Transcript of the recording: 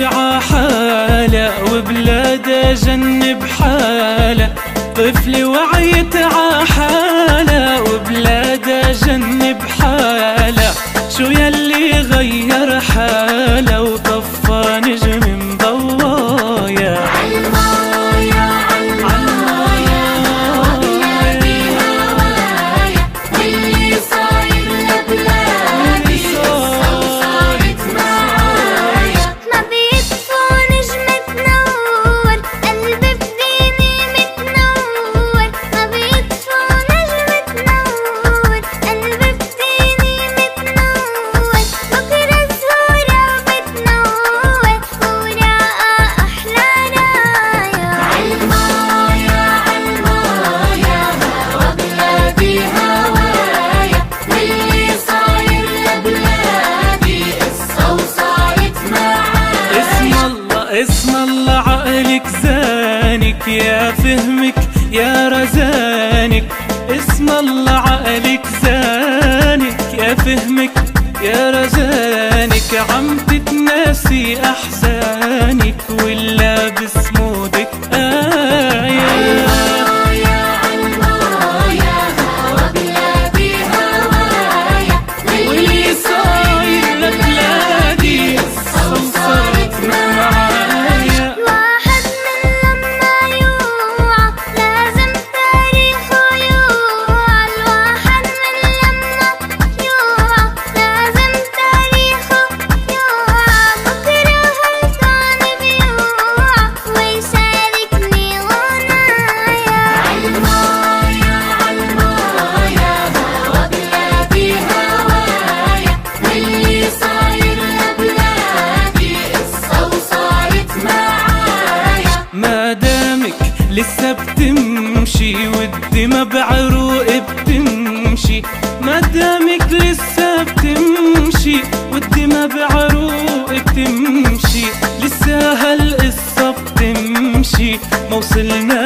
وعيت عحالة وبلادة جنب حالة. طفلي وعيت عحالة وبلادة جنب حالة. شو يلي غير حالة وطفى نجم مضوايا؟ عالمايا عالمايا وبلادي هوايا، واللي صاير لبلادي صارت معايا. ما بيطفى نجم تنور قلبي بديني متنور. ما بيطفى نجم تنور قلبي بديني متنور. بكرة زهورة بتنور وراء أحلى راية. عالمايا عالمايا وبلادي هوايا، واللي صاير لبلادي قصة وصارت معايا. اسم الله عقلك زانك يا فهمك يا رزانك. اسم الله عقلك زانك يا فهمك يا رزانك. عم تتناسي أحزانك ولا بسمودك آية. عالمايا عالمايا وبلادي هوايا، واللي صاير لبلادي قصة وصارت معايا. الواحد من لما يوعى لازم تاريخه يوعى. الواحد من لما يوعى لازم تاريخه يوعى. بكرة هالكون بيوعى ويشاركني غنايا. عالمايا عالمايا وبلادي هوايا، واللي صاير لبلادي قصة وصارت معايا. ما دامك لسه بتمشي والدمى بعروق بتمشي. ما دامك لسه بتمشي والدمى بعروق بتمشي. لسه هالقصة بتمشي ما وصلنا